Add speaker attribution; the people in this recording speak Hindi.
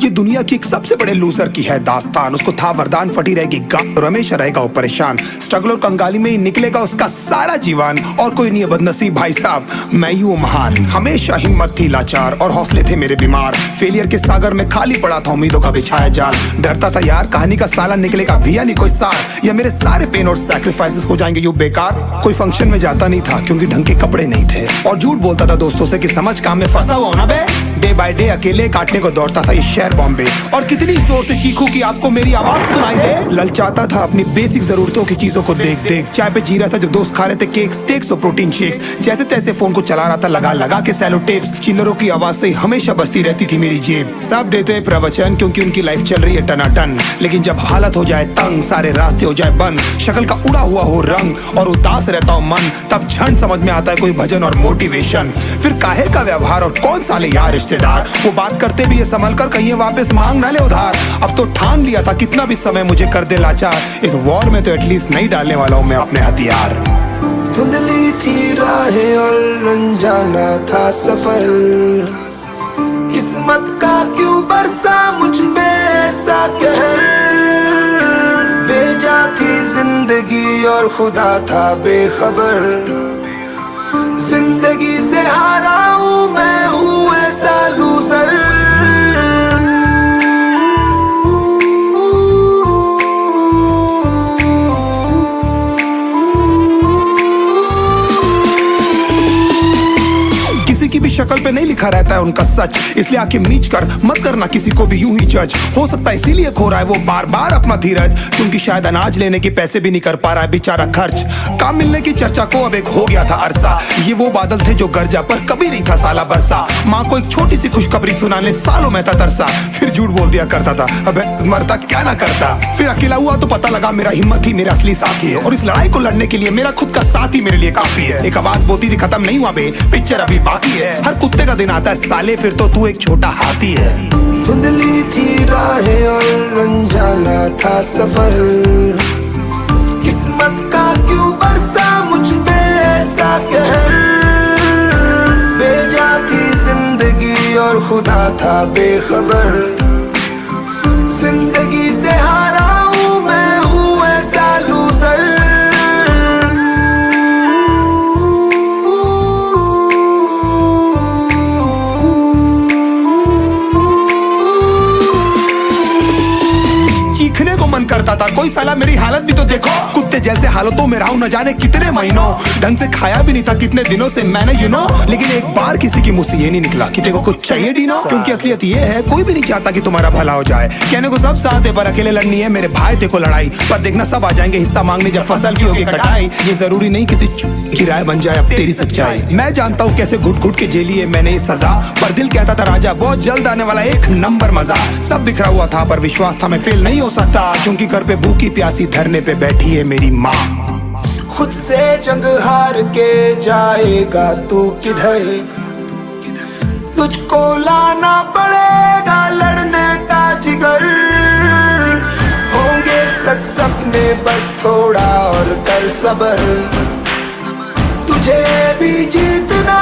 Speaker 1: ये दुनिया की एक सबसे बड़े लूजर की है दास्तान। उसको था वरदान, फटी रहेगी गांठ और हमेशा रहेगा वो परेशान। स्ट्रगल और कंगाली में ही निकलेगा उसका सारा जीवन। और कोई नहीं है बदनसीब भाई साहब, मैं ही हूँ महान। हमेशा हिम्मत थी लाचार और हौसले थे मेरे बीमार। फेलियर के सागर में खाली पड़ा था उम्मीदों का बिछाया जाल। डरता था यार कहानी का साला निकलेगा भी या नहीं कोई सार, या मेरे सारे पेन और सैक्रिफाइसेस हो जाएंगे यूं बेकार। कोई फंक्शन में जाता नहीं था क्योंकि ढंग के कपड़े नहीं थे, और झूठ बोलता था दोस्तों से कि समझ काम में फंसा हुआ ना बे। डे बाय डे अकेले काटने को दौड़ता था ये शहर बॉम्बे। और कितनी जोर से चीखूं कि आपको मेरी आवाज सुनाई दे। ललचाता था अपनी बेसिक जरूरतों की चीजों को देख देख। चाय पे जी रहा था जब दोस्त खा रहे थे केक, स्टेक्स और प्रोटीन शेक्स। जैसे तैसे फोन को चला रहा था लगा लगा के सैलो टेप्स। चिल्लरों की आवाज से हमेशा बजती रहती थी मेरी जेब। सब देते प्रवचन क्योंकि उनकी लाइफ चल रही है टनाटन, लेकिन जब हालत हो जाए तंग, सारे रास्ते हो जाए बंद, शक्ल का उड़ा हुआ हो रंग और उदास रहता हो मन, तब झंड समझ में आता है कोई भजन और मोटिवेशन। फिर काहे का व्यवहार और कौन साले यार रिश्तेदार, वो बात करते भी ये संभल कर कहीं वापस मांग ना ले उधार। अब तो ठान लिया था कितना भी समय मुझे कर दे लाचार, इस वॉर में तो एटलीस्ट नहीं डालने वाला हूँ मैं अपने हथियार।
Speaker 2: धुंधली थी राहें और अनजाना था सफर, किस्मत का क्यों बरसा मुझ पे ऐसा कहर। बेजा थी जिंदगी और खुदा था बेखबर, जिंदगी से हारा हूँ मैं, हूँ ऐसा लूजर।
Speaker 1: किसी की भी शक्ल पे नहीं लिखा रहता है उनका सच, इसलिए आंखें मीच कर मत करना किसी को भी यूं ही जज। हो सकता है इसीलिए खो रहा है वो बार बार अपना धीरज, क्योंकि शायद अनाज लेने के पैसे भी नहीं कर पा रहा है बेचारा खर्च। काम मिलने की चर्चा को अब एक हो गया था अरसा, ये वो बादल थे जो गरजा पर कभी नहीं था साला बरसा। माँ को एक छोटी सी खुशखबरी सुनाने सालों में था तरसा, फिर झूठ बोल दिया करता था अबे मरता क्या ना करता। फिर अकेला हुआ तो पता लगा मेरा हिम्मत ही मेरा असली साथी है, और इस लड़ाई को लड़ने के लिए मेरा खुद का साथ ही मेरे लिए काफी है। एक आवाज बोलती थी खत्म नहीं हुआ बे, पिक्चर अभी बाकी है। हर कुत्ते का दिन आता है साले, फिर तो तू एक छोटा हाथी है।
Speaker 2: धुंधली थी राहें और अनजाना था सफर, किस्मत का क्यों बरसा मुझ पे ऐसा कहर। बेजा थी जिंदगी और खुदा था बेखबर, जिंदगी से हारा हूँ मैं, हूँ ऐसा लूजर।
Speaker 1: चीखने को मन करता था कोई साला मेरी हालत भी तो देखो। कुत्ते जैसे हालतों में रहा हूं न जाने कितने महीनों, ढंग से खाया भी नहीं था कितने दिनों से मैंने लेकिन एक बार किसी की मुंह से ये नहीं निकला कि तेरे को कुछ चाहिए डीनो। क्योंकि असलियत ये है कोई भी नहीं चाहता कि तुम्हारा भला हो जाए। कहने को सब साथ है पर अकेले लड़नी है मेरे भाई तेरे को लड़ाई, पर देखना सब आ जाएंगे हिस्सा मांगने जब फसल की होगी कटाई। ये जरूरी नहीं किसी की राय बन जाए अब तेरी सच्चाई। मैं जानता हूँ कैसे घुट घुट के झेली है मैंने ये सजा, पर दिल कहता था राजा बहुत जल्द आने वाला एक नंबर मजा। सब बिखरा हुआ था पर विश्वास था मैं फेल नहीं हो सकता, क्योंकि घर पे भूखी प्यासी धरने पे बैठी है मेरी माँ।
Speaker 2: खुद से जंग हार के जाएगा तू किधर, तुझको लाना पड़ेगा लड़ने का जिगर। होंगे सच सपने बस थोड़ा और कर सबर, तुझे भी जीतना